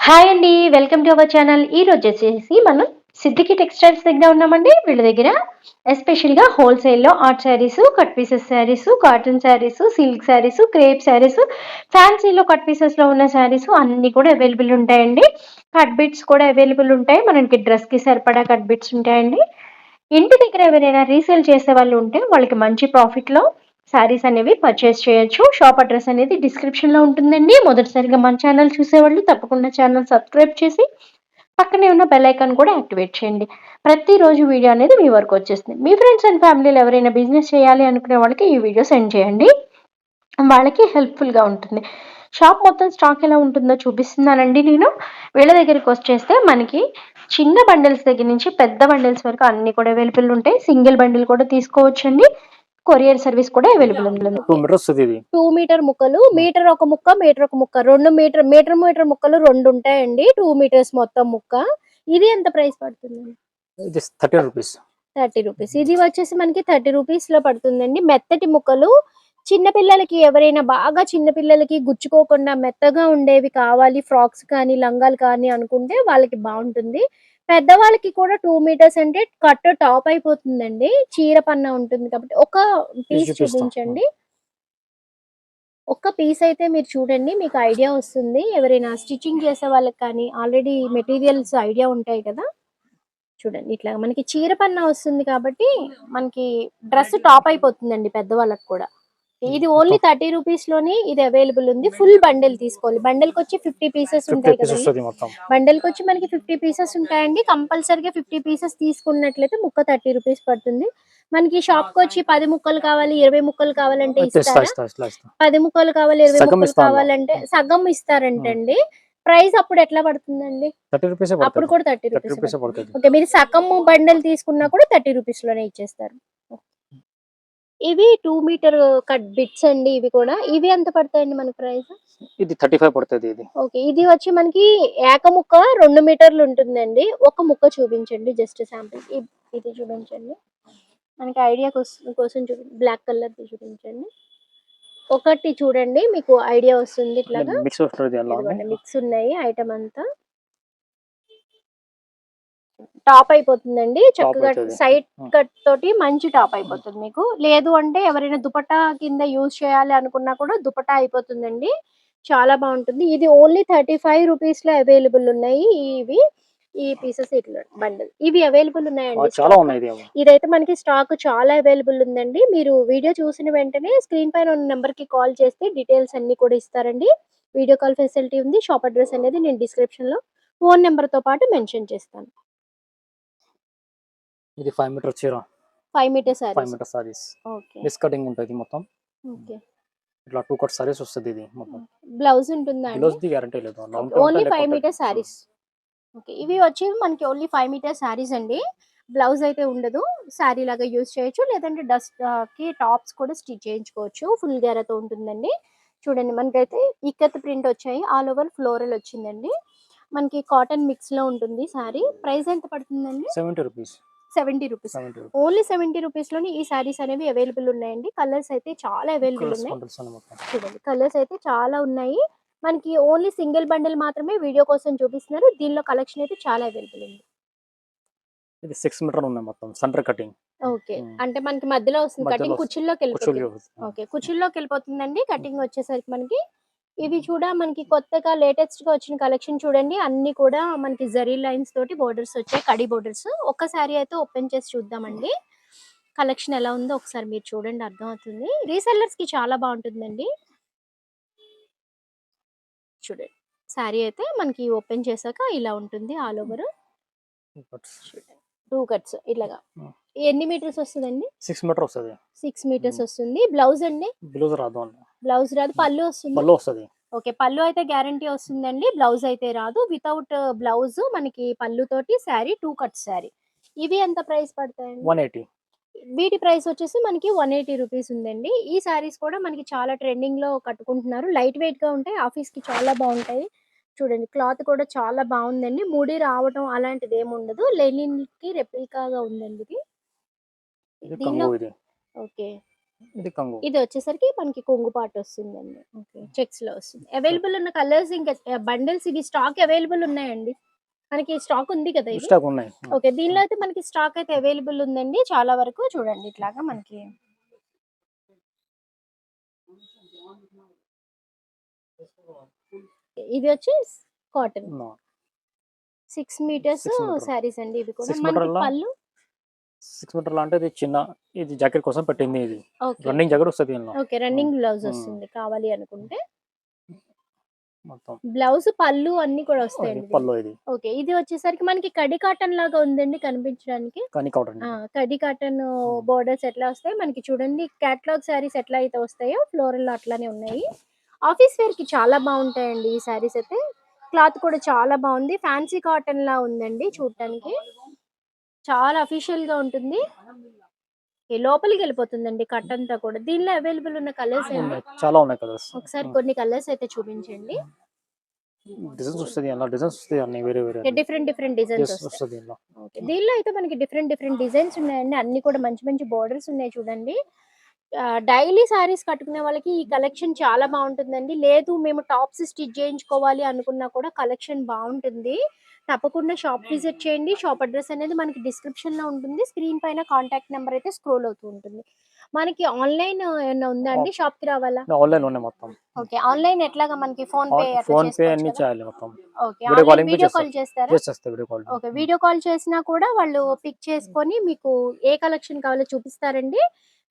Hi అండి. Welcome to our channel. ఈరోజొచ్చేసి మనం సిద్దికి టెక్స్‌టైల్స్ దగ్గర ఉన్నామండి. వీళ్ళ దగ్గర ఎస్పెషల్‌గా హోల్‌సేల్‌లో art saris, cut pieces saris, cotton saris, silk saris, crepe saris, ఫ్యాన్సీలో కట్ పీసెస్‌లో ఉన్న శారీసు అన్నీ కూడా అవైలబుల్ ఉంటాయండి. కట్ బిట్స్ కూడా అవైలబుల్ ఉంటాయి. మనకి డ్రెస్‌కి సరిపడా కట్ బిట్స్ ఉంటాయండి. ఇంటి దగ్గర ఎవరైనా రీసేల్ చేసేవాళ్ళు ఉంటే వాళ్ళకి మంచి ప్రాఫిట్‌లో శారీస్ అనేవి పర్చేస్ చేయొచ్చు. షాప్ అడ్రెస్ అనేది డిస్క్రిప్షన్‌లో ఉంటుందండి. మొదటిసారిగా మన ఛానల్ చూసేవాళ్ళు తప్పకుండా ఛానల్ సబ్స్క్రైబ్ చేసి, పక్కనే ఉన్న బెల్ ఐకాన్ కూడా యాక్టివేట్ చేయండి. ప్రతిరోజు వీడియో అనేది మీ వరకు వచ్చేస్తుంది. మీ ఫ్రెండ్స్ అండ్ ఫ్యామిలీలో ఎవరైనా బిజినెస్ చేయాలి అనుకునే వాళ్ళకి ఈ వీడియో సెండ్ చేయండి. వాళ్ళకి హెల్ప్‌ఫుల్‌గా ఉంటుంది. షాప్ మొత్తం స్టాక్ ఎలా ఉంటుందో చూపిస్తున్నానండి నేను. వీళ్ళ దగ్గరికొచ్చేస్తే మనకి చిన్న బండిల్స్ దగ్గర నుంచి పెద్ద బండిల్స్ వరకు అన్నీ కూడా అవైలబుల్ ఉంటాయి. సింగిల్ బండిల్ కూడా తీసుకోవచ్చండి. కొరియర్ సర్వీస్ కూడా అవైలబుల్ ఉంటుంది. 2 మీటర్స్ వస్తది ఇది. 2 మీటర్ ముక్కలు, మీటర్ ఒక ముక్క, మీటర్ ఒక ముక్క. 2 మీటర్ ముక్కలు 2 ఉంటాయండి. 2 మీటర్స్ మొత్తం ముక్క. ఇది ఎంత ప్రైస్ పడుతుందండి? ఇది 13 రూపీస్. 30 రూపీస్. ఇది వచ్చేసి మనకి 30 రూపీస్‌లో పడుతుందండి. మెత్తటి ముక్కలు చిన్న పిల్లలకి ఎవరైనా బాగా చిన్న పిల్లలకి గుచ్చుకోకుండా మెత్తగా ఉండేవి కావాలి, ఫ్రాక్స్ కానీ, లంగాలు కానీ అనుకుంటే వాళ్ళకి బావుంటుంది. పెద్దవాళ్ళకి కూడా 2 మీటర్స్ అంటే కట్ టాప్ అయిపోతుందండి. చీర పన్నా ఉంటుంది కాబట్టి ఒక ఇది పీస్ చూపిస్తా. చూపించండి. ఒక్క పీస్ అయితే మీరు చూడండి. మీకు ఐడియా వస్తుంది. ఎవరైనా స్టిచ్చింగ్ చేసే వాళ్ళకి కానీ, ఆల్రెడీ మెటీరియల్స్ ఐడియా ఉంటాయి కదా! చూడండి ఇట్లా మనకి చీర పన్నా వస్తుంది కాబట్టి, మనకి డ్రెస్ టాప్ అయిపోతుందండి పెద్దవాళ్ళకి కూడా. ఇది ఓన్లీ 30 రూపీస్‌లోనే ఇది అవైలబుల్ ఉంది. ఫుల్ బండిల్ తీసుకోవాలి. బండిల్‌కొచ్చి 50 పీసెస్ 50 ఉంటాయి పీస్ కదండీ! వస్తది మొత్తం. బండిల్‌కొచ్చి మనకి 50 పీసెస్ ఉంటాయండి. కంపల్సరీగా 50 పీసెస్ తీసుకున్నట్లయితే ముక్క 30 రూపీస్ పడుతుంది. మనకి షాప్‌కొచ్చి 10 ముక్కలు కావాలి, 20 ముక్కలు కావాలంటే అయితే ఇస్తా ఇస్తారా? ఇస్తా ఇట్లా ఇస్తా. 10 ముక్కలు కావాలి, 20 సగం ముక్కలు ఇస్తా అందులో. కావాలంటే సగం ఇస్తారంటండి. ప్రైస్ అప్పుడు ఎట్లా పడుతుందండి? 30 రూపీసే అప్పుడు పడతది. కూడా 30 30 రూపీస్ రూపీసే పడుతుంది. పడతది. ఓకే. మీరు సగము బండిల్ తీసుకున్నా కూడా 30 రూపీస్‌లోనే ఇచ్చేస్తారు. ఇవి 2 మీటర్ కట్ బిట్స్ అండి ఇవి కూడా. ఇవి ఎంత పడతాయండి మనకి ప్రైస్? ఇది 35 పడతది ఇది. ఓకే. ఇది వచ్చి మనకి ఏక ముక్క 2 మీటర్లు ఉంటుందండి. ఒక ముక్క చూపించండి జస్ట్ శాంపిల్. ఇది చూపించండి. మనకి ఐడియా కోసం బ్లాక్ కలర్‌ది చూపించండి. ఒకటి చూడండి మీకు ఐడియా వస్తుంది ఇట్లాగా. మిక్స్ వస్తది అలానే. ఇదిగోండి మిక్స్ ఉన్నాయి ఐటమ్ అంతా. టాప్ అయిపోతుందండి. టాప్ చక్కగా అయితది. సైడ్ కట్ తోటి మంచి టాప్ అయిపోతుంది మీకు. లేదు అంటే ఎవరైనా దుపట్టా కింద యూజ్ చేయాలి అనుకున్నా కూడా దుపట్టా అయిపోతుందండి. చాలా బావుంటుంది. ఇది ఓన్లీ 35 రూపీస్‌లో అవైలబుల్ ఉన్నాయి. ఈ పీసెస్ ఇట్లా బండిల్. ఇవి అవైలబుల్ ఉన్నాయండి చాలా స్టాక్. ఉన్నాయి ఇది. ఇదైతే మనకి స్టాక్ చాలా అవైలబుల్ ఉందండి. మీరు వీడియో చూసిన వెంటనే స్క్రీన్ పైన ఉన్న నంబర్‌కి కాల్ చేస్తే డీటెయిల్స్ అన్నీ కూడా ఇస్తారండి. వీడియో కాల్ ఫెసిలిటీ ఉంది. షాప్ అడ్రెస్ అనేది నేను డిస్క్రిప్షన్‌లో ఫోను నంబర్‌తో పాటు మెన్షన్ చేస్తాను. ఇది 5 మీటర్ చీర. 5 metre 5 saris. Metre saris. Okay. Miss cutting ఉంటది మొత్తం. ఓకే. ఇట్లా 2 కట్ సారీస్ వస్తది ఇది మొత్తం. బ్లౌజ్ ఉంటుందా అండి? బ్లౌజ్‌ది గ్యారంటీ లేదు. లాంగ్ టర్మ్ ఓన్లీ ఉంటే 5 లేకుంటే మీటర్ సారీస్. ఓకే. ఇవి వచ్చి మనకి ఓన్లీ 5 మీటర్ సారీస్ అండి. బ్లౌజ్ అయితే ఉండదు. సారీ లాగా యూజ్ చేయొచ్చు. లేదంటే కి టాప్స్ కూడా స్టిచ్ చేయించుకోవచ్చు. ఫుల్ గేరాతో ఉంటుందండి. చూడండి మనకైతే ఇక్కత్ ప్రింట్ వచ్చాయి. ఆల్ ఓవర్ ఫ్లోరల్ వచ్చిందండి. మనకి కాటన్ మిక్స్‌లో ఉంటుంది సారీ. ప్రైస్ ఎంత పడుతుందండి? 70 రూపీస్. 70 రూపీస్. 70 రూపీస్. ఓన్లీ 70 రూపీస్‌లోనే ఈ సారీస్ అనేవి అవైలబుల్ ఉన్నాయండి. కలర్స్ అయితే చాలా అవైలబుల్ కలర్స్ ఉన్నాయి. కాంట్రాస్ట్ మొత్తం. చూడండి కలర్స్ అయితే చాలా ఉన్నాయి. మనకి ఓన్లీ సింగిల్ బండిల్ మాత్రమే వీడియో కోసం చూపిస్తున్నారు. దీనిలో కలెక్షన్ అయితే చాలా అవైలబుల్ ఉంది. ఇది 6 మీటర్ ఉన్నాయి మొత్తం. Centre cutting. ఓకే. అంటే మనకి మధ్యలో వస్తుంది మధ్యలో కటింగ్ కుచ్చిల్లోకి వెళ్ళిపోతుంది. కుచ్చులు. ఓకే. కుచ్చిల్లోకి వెళ్ళిపోతుందండి. కటింగ్ వచ్చేసరికి మనకి ఇవి మనకి కొత్తగా లేటెస్ట్‌గా వచ్చిన కలెక్షన్ చూడండి. అన్నీ కూడా మనకి జరీ లైన్స్ తోటి బోర్డర్స్ వచ్చాయి. కడీ బోర్డర్స్. ఒక్క సారీ అయితే ఓపెన్ చేసి చూద్దామండి. కలెక్షన్ ఎలా ఉందో ఒకసారి మీరు చూడండి అర్థమవుతుంది. రీసెల్లర్స్‌కి చాలా బావుంటుందండి. చూడండి. సారీ అయితే మనకి ఓపెన్ చేశాక ఇలా ఉంటుంది ఆల్ ఓవర్. చూడండి. 2 కట్స్ ఇట్లాగా. ఎన్ని మీటర్స్ వస్తదండి? 6 మీటర్ వస్తది. 6 మీటర్స్ వస్తుంది. బ్లౌజ్ అండి? బ్లౌజ్ రాదు అందులో. బ్లౌజ్ రాదు. పళ్ళు వస్తుందా? పళ్ళు వస్తది. ఓకే. పళ్ళు అయితే గ్యారంటీ వస్తుందండి. బ్లౌజ్ అయితే రాదు. వితౌట్ బ్లౌజ్ మనకి పళ్ళుతోటి సారీ 2 కట్స్ సారీ. ఇవి ఎంత ప్రైస్ పడతాయండి? 180. వీటి ప్రైస్ వచ్చేసి మనకి 180 రూపీస్ ఉందండి. ఈ సారీస్ కూడా మనకి చాలా ట్రెండింగ్‌లో కట్టుకుంటున్నారు. లైట్ వెయిట్‌గా ఉంటాయి. ఆఫీస్‌కి చాలా బావుంటాయి. చూడండి క్లాత్ కూడా చాలా బావుందండి. ముడి రావటం అలాంటిదేమి ఉండదు. లెనిన్‌కి రెప్లికాగా ఉందండి ఇది. ఇది దీనిలో కంగు ఇది. ఓకే. ఇది కంగు. ఇది వచ్చేసరికి మనకి కొంగు పాటు వస్తుందండి. ఓకే. చెక్స్ లో వస్తుంది. అవైలబుల్ ఉన్న కలర్స్ ఇంకా బండిల్స్ ఇవి స్టాక్ అవైలబుల్ ఉన్నాయండి. మనకి స్టాక్ ఉంది కదా ఇది. స్టాక్ ఉన్నాయి. ఓకే. దీనిలో అయితే మనకి స్టాక్ అయితే అవైలబుల్ ఉందండి. చాలా వరకు చూడండి ఇట్లాగా మనకి ఇది వచ్చి cotton No. 6 metres 6 metre. Saris అండి. ఇవి కూడా 6 మనకి మీటర్లో పళ్ళు 6 మీటర్లు అంటే ఇది చిన్న, ఇది జాకెట్ కోసం పెట్టింది. ఇది ఓకే. రన్నింగ్ జాకెట్ వస్తుంది దీనిలో ఓకే. రన్నింగ్ బ్లౌజ్ మ్మ్. వస్తుంది కావాలి అనుకుంటే. మొత్తం. బ్లౌజ్ పళ్ళు అన్ని కూడా ఇది వస్తాయండి దీనికి. పళ్ళు. ఇది ఓకే. ఇది వచ్చేసరికి మనకి కడి కాటన్ లాగా ఉందండి కనిపించడానికి. కానీ కాటన్. కడి కాటన్ బోర్డర్స్ ఎట్లా వస్తాయి మనకి చూడండి. క్యాటలాగ్ శారీస్ ఎట్లా అయితే వస్తాయో ఫ్లోరల్ అట్లానే ఉన్నాయి. ఆఫీస్ వేర్ కి చాలా బాగుంటాయండి ఈ శారీస్ అయితే. క్లాత్ కూడా చాలా బాగుంది. ఫ్యాన్సీ కాటన్ లా ఉందండి చూడటానికి. చాలా అఫీషియల్ గా ఉంటుంది. ఈ లోపలికి వెళ్ళిపోతుందండి కట్ అంతా కూడా. దీనిలో అవైలబుల్ ఉన్న కలర్స్ ఏంటి? ఉన్నాయి, చాలా ఉన్నాయి కలర్స్. ఒకసారి కొన్ని కలర్స్ అయితే చూపించండి. డిజైన్స్ వస్తుంది అలా, డిజైన్స్ వస్తాయి అన్ని వేరే వేరే డిఫరెంట్ డిజైన్స్ వస్తాయి. వస్తుంది దీనిలో. ఓకే. దీనిలో అయితే మనకి డిఫరెంట్ డిజైన్స్ ఉన్నాయండి. అన్ని కూడా మంచి బోర్డర్స్ ఉన్నాయి చూడండి. డైలీ సారీస్ కట్టుకునే వాళ్ళకి ఈ కలెక్షన్ చాలా బాగుంటుందండి. లేదు మేము టాప్స్ స్టిచ్ చేయించుకోవాలి అనుకున్నా కూడా కలెక్షన్ బాగుంటుంది. తప్పకుండా షాప్ విజిట్ చేయండి. షాప్ అడ్రస్ అనేది మనకి డిస్క్రిప్షన్ లో ఉంటుంది. స్క్రీన్ పైన కాంటాక్ట్ నెంబర్ అయితే స్క్రోల్ అవుతూ ఉంటుంది. మనకి ఆన్లైన్ ఏమైనా ఉందా అండి? షాప్ కి రావాలా? ఆన్లైన్ ఉన్నాయి మొత్తం. ఓకే. ఆన్లైన్ ఎట్లాగా మనకి ఫోన్ పే అట్లా ఫోన్ పే చేసుకోవచ్చు అన్ని కదా? చేయాలి మొత్తం. Okay. Video online calling video call చేస్తారా? చేస్తే video call. Okay. Video call చేసినా కూడా వాళ్ళు పిక్ చేసుకొని మీకు ఏ కలెక్షన్ కావాలో చూపిస్తారండి.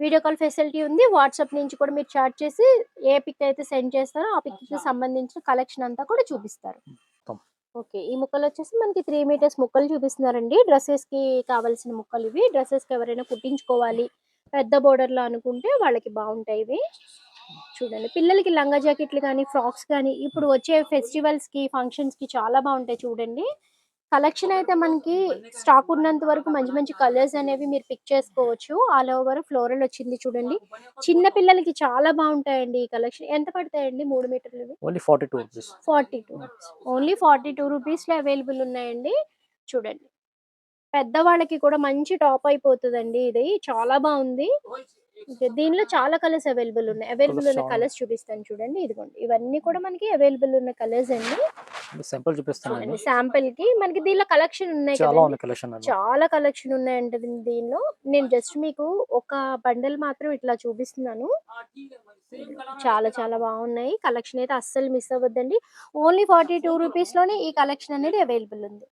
వీడియో కాల్ ఫెసిలిటీ ఉంది. వాట్సాప్ నుంచి కూడా మీరు చాట్ చేసి ఏ పిక్ అయితే సెండ్ చేస్తారో ఆ పిక్ కి సంబంధించిన కలెక్షన్ అంతా కూడా చూపిస్తారు. మొత్తం. ఓకే. ఈ ముక్కలు వచ్చేసి మనకి 3 మీటర్స్ ముక్కలు చూపిస్తున్నారండి. డ్రెస్సెస్ కి కావాల్సిన ముక్కలు ఇవి. డ్రెస్సెస్ కి ఎవరైనా కుట్టించుకోవాలి పెద్ద బోర్డర్ లో అనుకుంటే వాళ్ళకి బాగుంటాయి ఇవి. చూడండి పిల్లలకి లంగా జాకెట్లు కానీ ఫ్రాక్స్ కానీ ఇప్పుడు వచ్చే ఫెస్టివల్స్ కి ఫంక్షన్స్ కి చాలా బాగుంటాయి చూడండి. కలెక్షన్ అయితే మనకి స్టాక్ ఉన్నంత వరకు మంచి కలర్స్ అనేవి మీరు పిక్ చేసుకోవచ్చు. ఆల్ ఓవర్ ఫ్లోరల్ వచ్చింది చూడండి. చిన్న పిల్లలకి చాలా బాగుంటాయండి ఈ కలెక్షన్. ఎంత పడతాయండి 3 మీటర్లు ఇవి? Only 42 rupees. 42 ఓన్లీ 42 రూపీస్ లో అవైలబుల్ ఉన్నాయండి. చూడండి పెద్దవాళ్ళకి కూడా మంచి టాప్ అయిపోతుందండి. ఇది చాలా బాగుంది. ఓకే. దీనిలో చాలా కలర్స్ అవైలబుల్ ఉన్నాయి. అవైలబుల్ ఉన్న చాలా. కలర్స్ చూపిస్తాను చూడండి. ఇదిగోండి ఇవన్నీ కూడా మనకి అవైలబుల్ ఉన్న కలర్స్ అండి. సింపుల్ చూపిస్తాను. చూడండి శాంపిల్ కి మనకి దీనిలో కలెక్షన్ ఉన్నాయి చాలా కదండి. ఉంది కలెక్షన్. చాలా కలెక్షన్ ఉన్నాయంట దీనిలో. నేను జస్ట్ మీకు ఒక బండల్ మాత్రం ఇట్లా చూపిస్తున్నాను. చాలా బాగున్నాయి. కలెక్షన్ అయితే అస్సలు మిస్ అవ్వద్దండి. ఓన్లీ 42 రూపీస్ లోనే ఈ కలెక్షన్ అనేది అవైలబుల్ ఉంది.